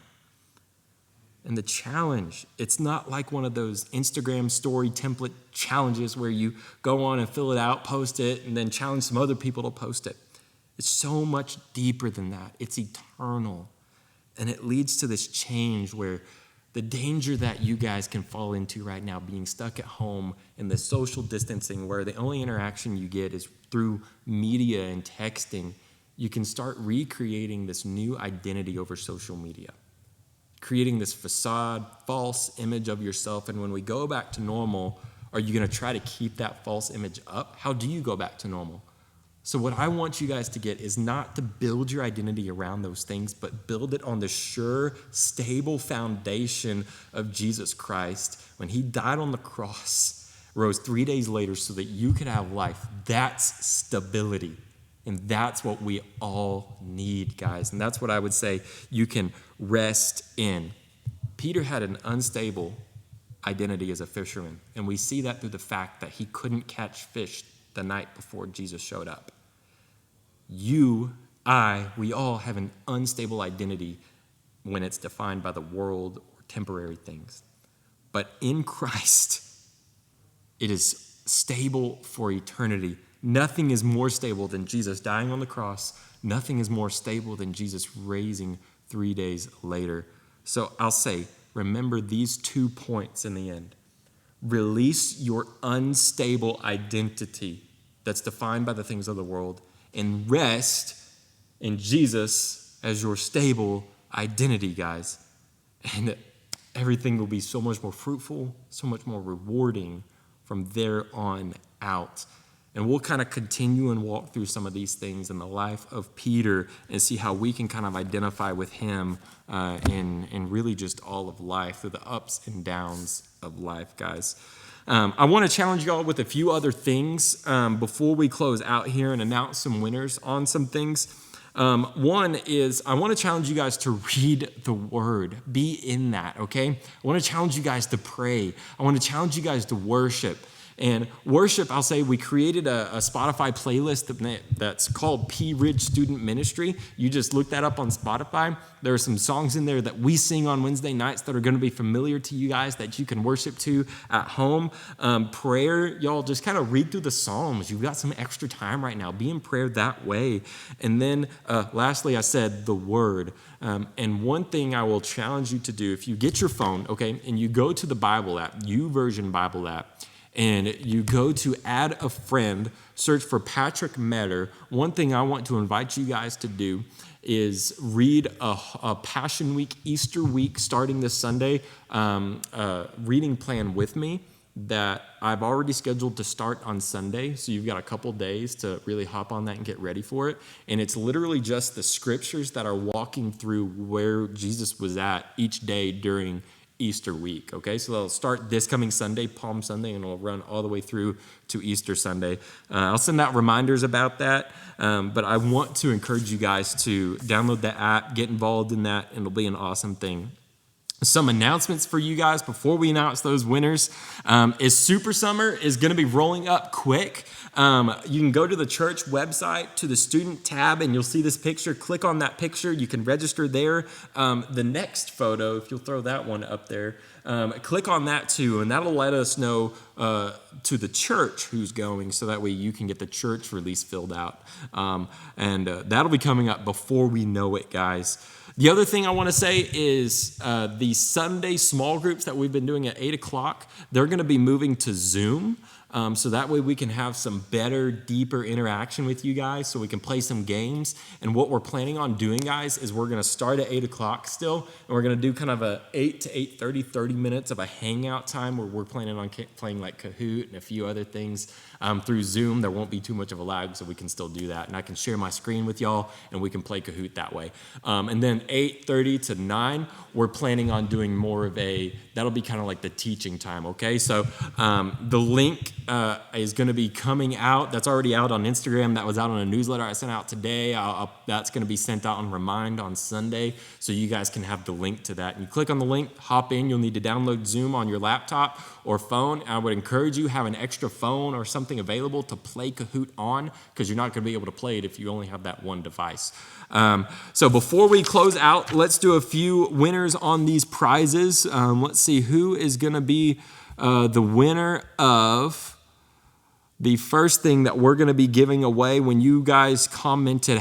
[SPEAKER 2] And the challenge, it's not like one of those Instagram story template challenges where you go on and fill it out, post it, and then challenge some other people to post it. It's so much deeper than that. It's eternal. And it leads to this change where the danger that you guys can fall into right now, being stuck at home in the social distancing where the only interaction you get is through media and texting, you can start recreating this new identity over social media, creating this facade, false image of yourself. And when we go back to normal, are you going to try to keep that false image up? How do you go back to normal? So what I want you guys to get is not to build your identity around those things, but build it on the sure, stable foundation of Jesus Christ. When he died on the cross, rose 3 days later so that you could have life. That's stability. And that's what we all need, guys. And that's what I would say you can rest in. Peter had an unstable identity as a fisherman. And we see that through the fact that he couldn't catch fish the night before Jesus showed up. You, we all have an unstable identity when it's defined by the world or temporary things. But in Christ, it is stable for eternity. Nothing is more stable than Jesus dying on the cross. Nothing is more stable than Jesus raising 3 days later. So I'll say, remember these 2 points in the end. Release your unstable identity that's defined by the things of the world and rest in Jesus as your stable identity, guys. And everything will be so much more fruitful, so much more rewarding from there on out. And we'll kind of continue and walk through some of these things in the life of Peter and see how we can kind of identify with him in really just all of life, through the ups and downs of life, guys. I want to challenge you all with a few other things before we close out here and announce some winners on some things. One is I want to challenge you guys to read the word. Be in that, okay? I want to challenge you guys to pray. I want to challenge you guys to worship. And worship, I'll say, we created a Spotify playlist that's called P Ridge Student Ministry. You just look that up on Spotify. There are some songs in there that we sing on Wednesday nights that are going to be familiar to you guys that you can worship to at home. Prayer, y'all just kind of read through the Psalms. You've got some extra time right now. Be in prayer that way. And then lastly, I said the word. And one thing I will challenge you to do, if you get your phone, okay, and you go to the Bible app, YouVersion Bible app, and you go to add a friend, search for Patrick Metter. One thing I want to invite you guys to do is read a Passion Week, Easter week, starting this Sunday, reading plan with me that I've already scheduled to start on Sunday. So you've got a couple days to really hop on that and get ready for it. And it's literally just the scriptures that are walking through where Jesus was at each day during Easter week, okay? So they'll start this coming Sunday, Palm Sunday, and it'll run all the way through to Easter Sunday. I'll send out reminders about that, but I want to encourage you guys to download the app, get involved in that, and it'll be an awesome thing. Some announcements for you guys before we announce those winners is Super Summer is going to be rolling up quick. You can go to the church website, to the student tab, and you'll see this picture. Click on that picture. You can register there. The next photo, if you'll throw that one up there, click on that too, and that'll let us know to the church who's going, so that way you can get the church release filled out. And that'll be coming up before we know it, guys. The other thing I want to say is the Sunday small groups that we've been doing at 8 o'clock, they're going to be moving to Zoom. So that way we can have some better, deeper interaction with you guys, so we can play some games. And what we're planning on doing, guys, is we're going to start at 8 o'clock still, and we're going to do kind of a 8 to 8:30, 30 minutes of a hangout time where we're planning on playing like Kahoot and a few other things through Zoom. There won't be too much of a lag, so we can still do that. And I can share my screen with y'all, and we can play Kahoot that way. And then 8:30 to 9, we're planning on doing more of that'll be kind of like the teaching time, okay? So the link is going to be coming out. That's already out on Instagram. That was out on a newsletter I sent out today. That's going to be sent out on Remind on Sunday, so you guys can have the link to that. And you click on the link, hop in. You'll need to download Zoom on your laptop or phone. I would encourage you have an extra phone or something available to play Kahoot on, because you're not going to be able to play it if you only have that one device. So before we close out, let's do a few winners on these prizes. Let's see who is going to be the winner of the first thing that we're going to be giving away. When you guys commented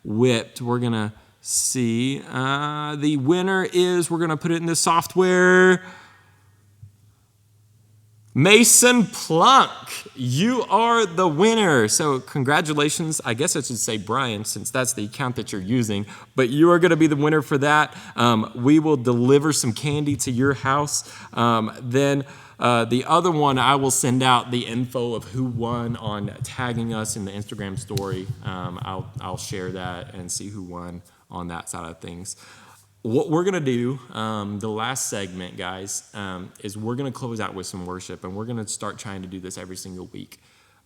[SPEAKER 2] #whipped, we're going to see the winner is, we're going to put it in the software, Mason Plunk. You are the winner. So congratulations. I guess I should say Brian, since that's the account that you're using, but you are going to be the winner for that. We will deliver some candy to your house. Then the other one, I will send out the info of who won on tagging us in the Instagram story. I'll share that and see who won on that side of things. What we're going to do, the last segment, guys, is we're going to close out with some worship, and we're going to start trying to do this every single week.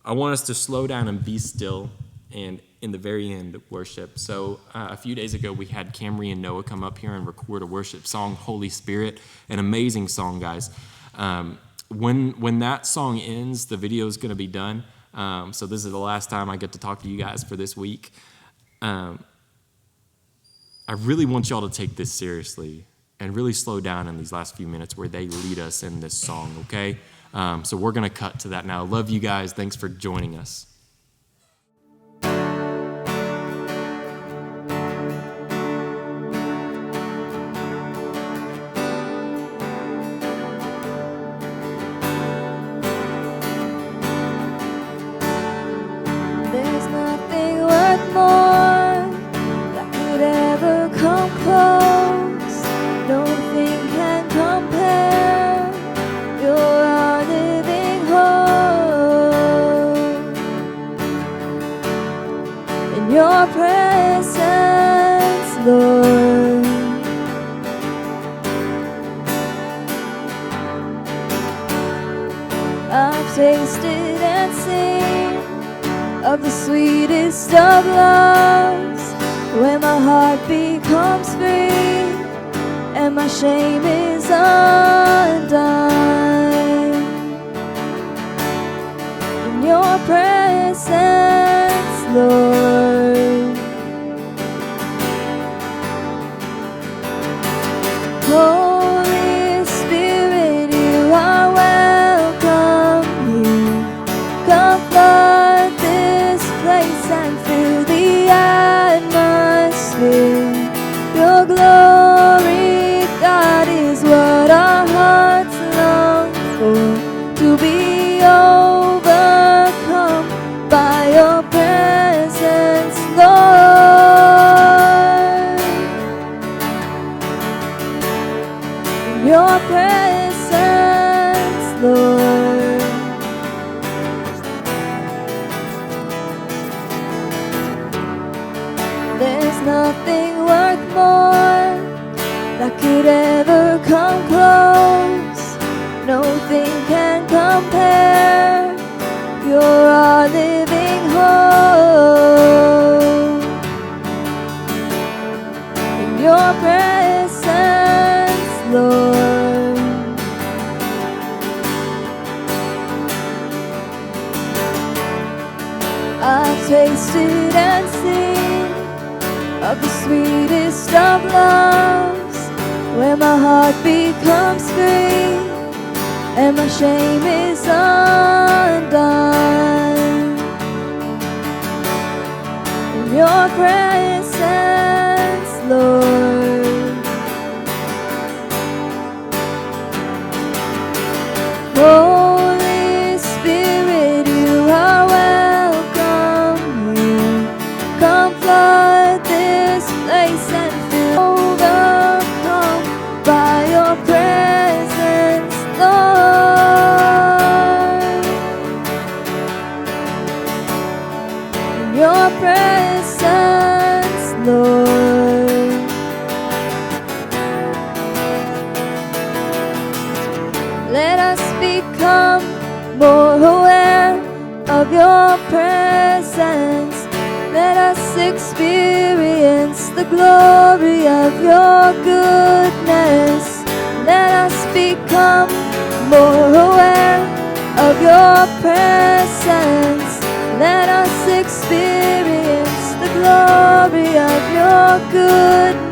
[SPEAKER 2] I want us to slow down and be still, and in the very end, worship. So a few days ago, we had Camry and Noah come up here and record a worship song, Holy Spirit, an amazing song, guys. When that song ends, the video is going to be done. So this is the last time I get to talk to you guys for this week. I really want y'all to take this seriously and really slow down in these last few minutes where they lead us in this song, okay? So we're going to cut to that now. Love you guys. Thanks for joining us.
[SPEAKER 8] ever come close. Nothing can compare. You're our living hope. In your presence, Lord, I've tasted and seen of the sweetest of loves, when my heart becomes free and my shame is undone. In your presence, Lord, Holy Spirit, you are welcome here. Come flood this place and fill the atmosphere. Your glory, God, is what our hearts long for, to be overcome by your presence, Lord. Your presence, Lord. There's nothing worth more that could ever come close. Nothing can compare. You're our living hope. In your presence, Lord, I've tasted and seen of the sweetest of loves, where my heart becomes free and my shame is undone. In your presence, Lord, Holy Spirit, you are welcome here. Come flood this place and fill, overcome by your presence, Lord. In your presence, Lord, let us become more aware of your presence. Let us experience the glory of your goodness. Let us become more aware of your presence. Let us experience the glory of your goodness.